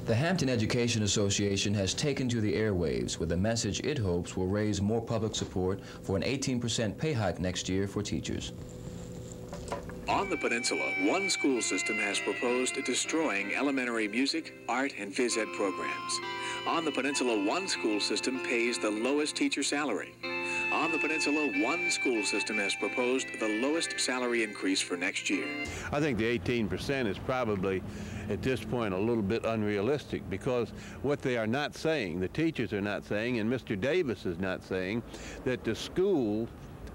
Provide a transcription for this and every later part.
The Hampton Education Association has taken to the airwaves with a message it hopes will raise more public support for an 18% pay hike next year for teachers. On the peninsula, one school system has proposed destroying elementary music, art, and phys ed programs. On the peninsula, one school system pays the lowest teacher salary. On the peninsula, one school system has proposed the lowest salary increase for next year. I think the 18% is probably, at this point, a little bit unrealistic, because what they are not saying, the teachers are not saying, and Mr. Davis is not saying, that the school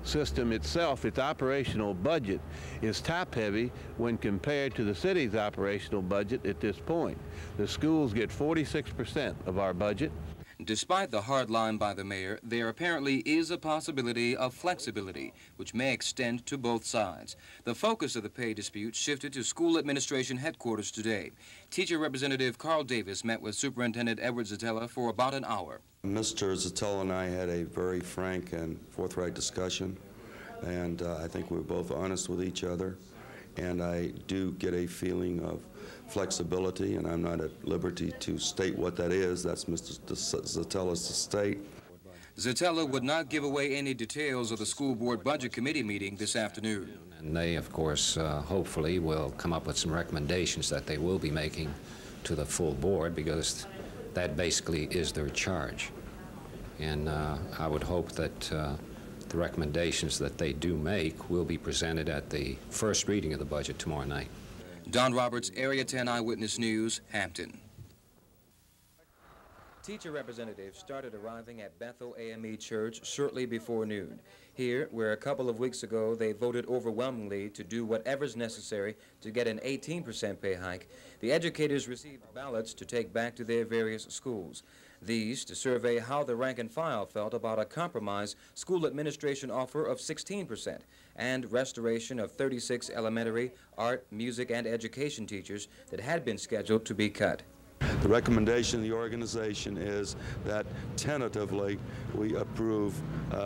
system itself, its operational budget, is top-heavy when compared to the city's operational budget at this point. The schools get 46% of our budget. Despite the hard line by the mayor, there apparently is a possibility of flexibility, which may extend to both sides. The focus of the pay dispute shifted to school administration headquarters today. Teacher Representative Carl Davis met with Superintendent Edward Zitella for about an hour. Mr. Zitella and I had a very frank and forthright discussion, and I think we were both honest with each other. And I do get a feeling of flexibility, and I'm not at liberty to state what that is. That's Mr. Zitella's to state. Zitella would not give away any details of the school board budget committee meeting this afternoon. And they, of course, hopefully will come up with some recommendations that they will be making to the full board, because that basically is their charge. And I would hope that the recommendations that they do make will be presented at the first reading of the budget tomorrow night. Don Roberts, Area 10 Eyewitness News, Hampton. Teacher representatives started arriving at Bethel AME Church shortly before noon. Here, where a couple of weeks ago they voted overwhelmingly to do whatever's necessary to get an 18% pay hike, the educators received ballots to take back to their various schools. These to survey how the rank and file felt about a compromise school administration offer of 16% and restoration of 36 elementary, art, music, and education teachers that had been scheduled to be cut. The recommendation of the organization is that tentatively we approve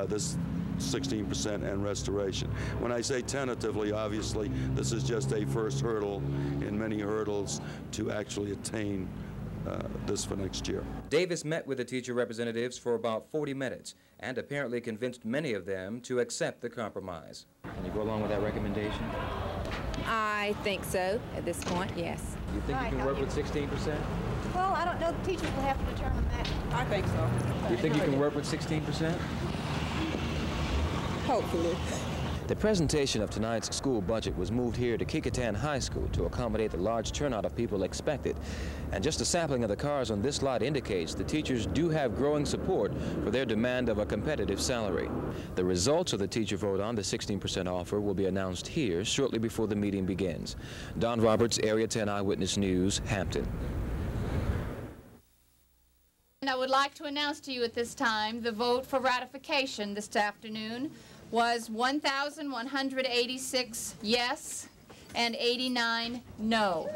this 16% and restoration. When I say tentatively, obviously, this is just a first hurdle in many hurdles to actually attain this for next year. Davis met with the teacher representatives for about 40 minutes and apparently convinced many of them to accept the compromise. Can you go along with that recommendation? I think so at this point, yes. You think you can work with 16%? Well, I don't know. The teachers will have to determine that. I think so. You think you can work with 16%? Hopefully. The presentation of tonight's school budget was moved here to Kecoughtan High School to accommodate the large turnout of people expected. And just a sampling of the cars on this lot indicates the teachers do have growing support for their demand of a competitive salary. The results of the teacher vote on the 16% offer will be announced here shortly before the meeting begins. Don Roberts, Area 10 Eyewitness News, Hampton. And I would like to announce to you at this time the vote for ratification this afternoon was 1,186 yes and 89 no.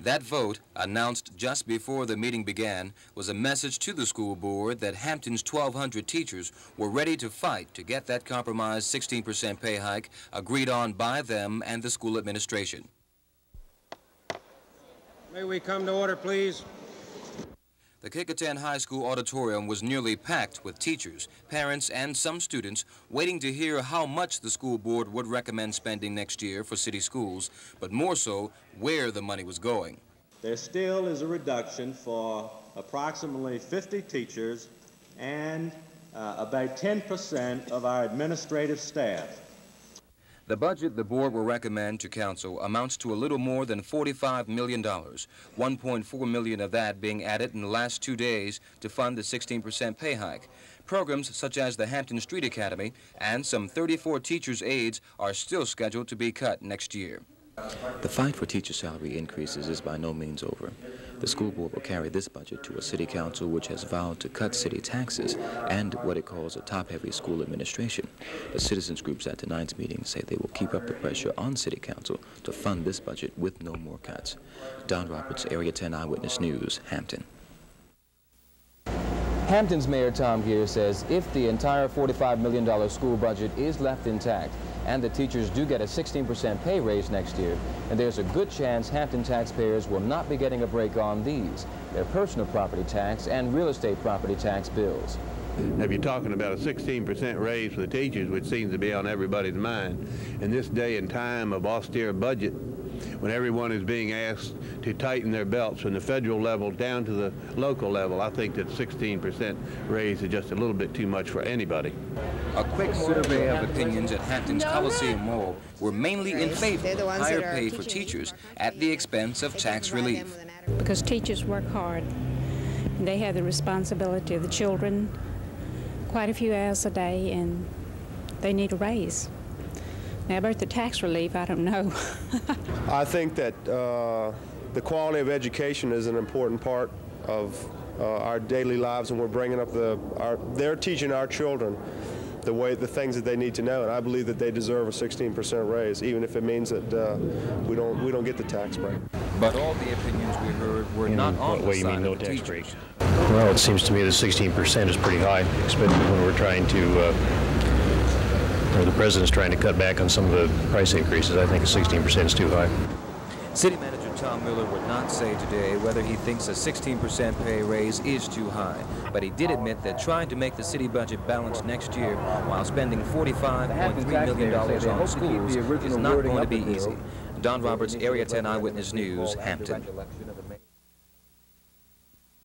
That vote, announced just before the meeting began, was a message to the school board that Hampton's 1,200 teachers were ready to fight to get that compromised 16% pay hike agreed on by them and the school administration. May we come to order, please? The Kecoughtan High School auditorium was nearly packed with teachers, parents, and some students waiting to hear how much the school board would recommend spending next year for city schools, but more so, where the money was going. There still is a reduction for approximately 50 teachers and about 10% of our administrative staff. The budget the board will recommend to council amounts to a little more than $45 million, $1.4 million of that being added in the last 2 days to fund the 16% pay hike. Programs such as the Hampton Street Academy and some 34 teachers' aides are still scheduled to be cut next year. The fight for teacher salary increases is by no means over. The school board will carry this budget to a city council which has vowed to cut city taxes and what it calls a top-heavy school administration. The citizens groups at tonight's meeting say they will keep up the pressure on city council to fund this budget with no more cuts. Don Roberts, Area 10 Eyewitness News, Hampton. Hampton's Mayor Tom Gear says if the entire $45 million school budget is left intact, and the teachers do get a 16% pay raise next year, and there's a good chance Hampton taxpayers will not be getting a break on these, their personal property tax and real estate property tax bills. If you're talking about a 16% raise for the teachers, which seems to be on everybody's mind, in this day and time of austere budget, when everyone is being asked to tighten their belts from the federal level down to the local level, I think that 16% raise is just a little bit too much for anybody. A quick survey of opinions at Hampton's Coliseum Mall were mainly in favor of higher pay for teachers at the expense of tax relief. Because teachers work hard. They have the responsibility of the children quite a few hours a day, and they need a raise. Now, about the tax relief, I don't know. I think that the quality of education is an important part of our daily lives, and we're bringing up they're teaching our children the things that they need to know, and I believe that they deserve a 16% raise, even if it means that we don't get the tax break. But all the opinions we heard were not on the side of the teachers. Well, it seems to me that 16% is pretty high, especially when we're trying to, or the president's trying to cut back on some of the price increases. I think 16% is too high. City Manager Tom Miller would not say today whether he thinks a 16% pay raise is too high, but he did admit that trying to make the city budget balanced next year while spending $45.3 million on schools is not going to be easy. Don Roberts, Area 10 Eyewitness News, Hampton.